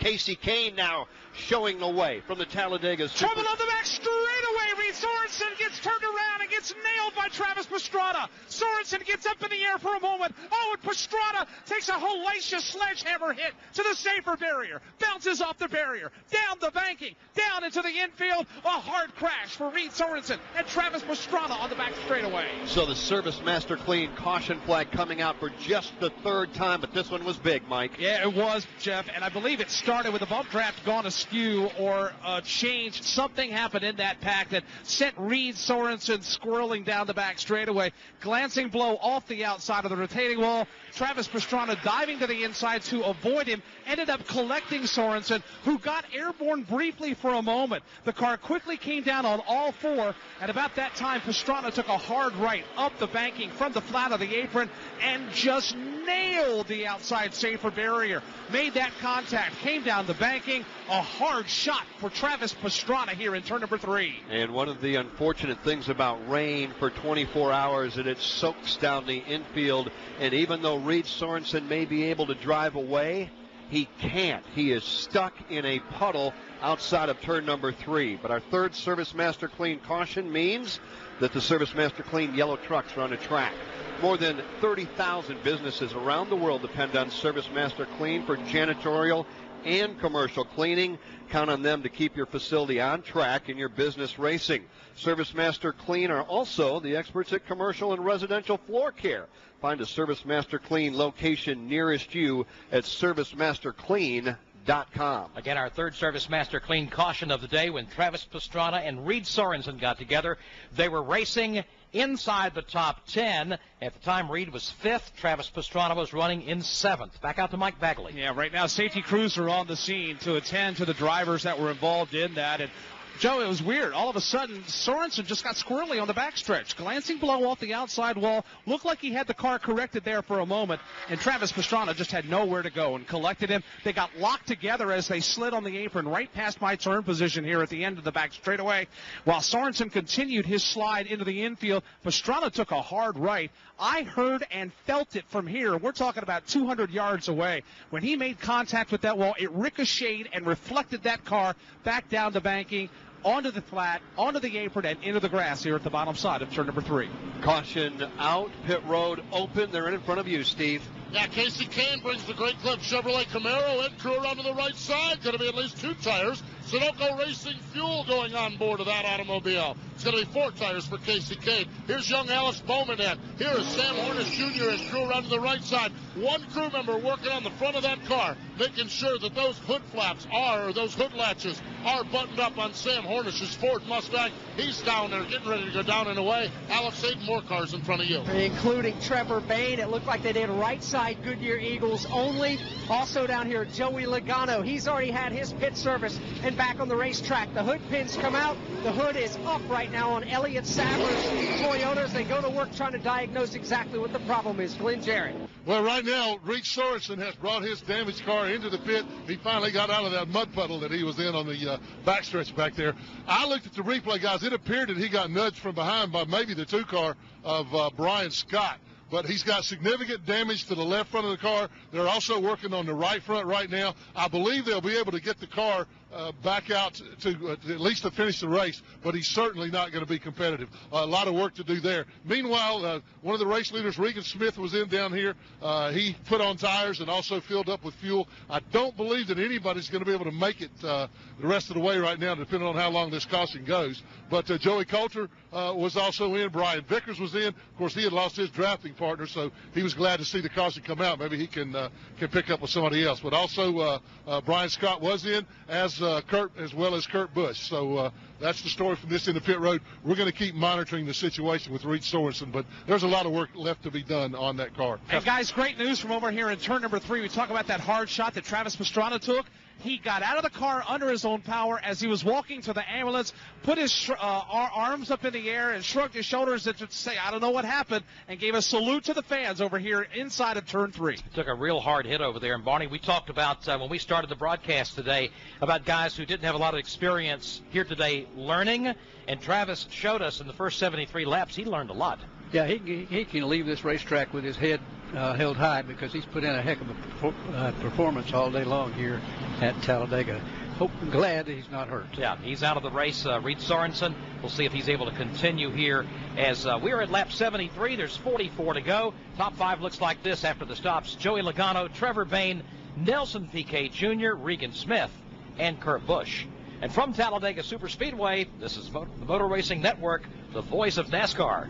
Casey Kane now showing the way from the Talladega Super. Trouble on the back straightaway. Reed Sorenson gets turned around and gets nailed by Travis Pastrana. Sorenson gets up in the air for a moment. Oh, and Pastrana takes a hellacious sledgehammer hit to the safer barrier. Bounces off the barrier, down the banking, down into the infield. A hard crash for Reed Sorenson and Travis Pastrana on the back straightaway. So the Service Master Clean caution flag coming out for just the third time, but this one was big, Mike. Yeah, it was, Jeff, and I believe it started with a bump draft gone askew or changed. Something happened in that pack that sent Reed Sorenson squirreling down the back straightaway. Glancing blow off the outside of the retaining wall. Travis Pastrana diving to the inside to avoid him, ended up collecting Sorenson, who got airborne briefly for a moment. The car quickly came down on all four, and about that time, Pastrana took a hard right up the banking from the flat of the apron and just nailed the outside safer barrier. Made that contact, came down the banking. A hard shot for Travis Pastrana here in turn number 3. And one of the unfortunate things about rain for 24 hours is it soaks down the infield, and even though Reed Sorenson may be able to drive away, he can't. He is stuck in a puddle outside of turn number 3. But our third Service Master Clean caution means that the Service Master Clean yellow trucks are on the track. More than 30,000 businesses around the world depend on Service Master Clean for janitorial and commercial cleaning. Count on them to keep your facility on track in your business racing. Service Master Clean are also the experts at commercial and residential floor care. Find a Service Master Clean location nearest you at ServiceMasterClean.com. Again, our third Service Master Clean caution of the day when Travis Pastrana and Reed Sorenson got together. They were racing inside the top 10. At the time, Reed was 5th. Travis Pastrana was running in 7th. Back out to Mike Bagley. Yeah, right now safety crews are on the scene to attend to the drivers that were involved in that. And Joe, it was weird. All of a sudden, Sorenson just got squirrely on the backstretch. Glancing blow off the outside wall. Looked like he had the car corrected there for a moment. And Travis Pastrana just had nowhere to go and collected him. They got locked together as they slid on the apron right past my turn position here at the end of the back straightaway. While Sorenson continued his slide into the infield, Pastrana took a hard right. I heard and felt it from here. We're talking about 200 yards away. When he made contact with that wall, it ricocheted and reflected that car back down the banking, onto the flat, onto the apron, and into the grass here at the bottom side of turn number 3. Caution out, pit road open. They're in front of you, Steve. Yeah, Casey Kane brings the Great Clip Chevrolet Camaro in, crew around to the right side. Going to be at least 2 tires, so don't go racing fuel going on board of that automobile. It's going to be 4 tires for Casey Kane. Here's young Alex Bowman in. Here is Sam Hornish Jr. and crew around to the right side. One crew member working on the front of that car, making sure that those hood flaps are, or those hood latches are buttoned up on Sam Hornish's Ford Mustang. He's down there getting ready to go down and away. Alex, 8 more cars in front of you. Including Trevor Bain. It looked like they did right side Goodyear Eagles only. Also down here, Joey Logano. He's already had his pit service and back on the racetrack. The hood pins come out. The hood is up right now on Elliott Saver's Toyotas. They go to work trying to diagnose exactly what the problem is. Glenn Jarrett. Well, right now, Reed Sorenson has brought his damaged car into the pit. He finally got out of that mud puddle that he was in on the backstretch back there. I looked at the replay, guys. It appeared that he got nudged from behind by maybe the 2 car of Brian Scott. But he's got significant damage to the left front of the car. They're also working on the right front right now. I believe they'll be able to get the car back out to at least to finish the race, but he's certainly not going to be competitive. A lot of work to do there. Meanwhile, one of the race leaders, Regan Smith, was in down here. He put on tires and also filled up with fuel. I don't believe that anybody's going to be able to make it the rest of the way right now, depending on how long this caution goes. But Joey Coulter was also in. Brian Vickers was in. Of course, he had lost his drafting partner, so he was glad to see the caution come out. Maybe he can pick up with somebody else. But also Brian Scott was in, as well as Kurt Busch. So that's the story from this in the pit road. We're going to keep monitoring the situation with Reed Sorenson, but there's a lot of work left to be done on that car. And guys, great news from over here in turn number 3. We talk about that hard shot that Travis Pastrana took. He got out of the car under his own power as he was walking to the ambulance, put his arms up in the air and shrugged his shoulders to say, I don't know what happened, and gave a salute to the fans over here inside of turn 3. Took a real hard hit over there. And, Barney, we talked about, when we started the broadcast today, about guys who didn't have a lot of experience here today learning. And Travis showed us in the first 73 laps he learned a lot. Yeah, he can leave this racetrack with his head held high, because he's put in a heck of a performance all day long here at Talladega. Glad that he's not hurt. Yeah, he's out of the race. Reed Sorenson. We'll see if he's able to continue here as we're at lap 73. There's 44 to go. Top 5 looks like this after the stops. Joey Logano, Trevor Bayne, Nelson Piquet Jr., Regan Smith, and Kurt Busch. And from Talladega Superspeedway, this is the Motor Racing Network, the voice of NASCAR.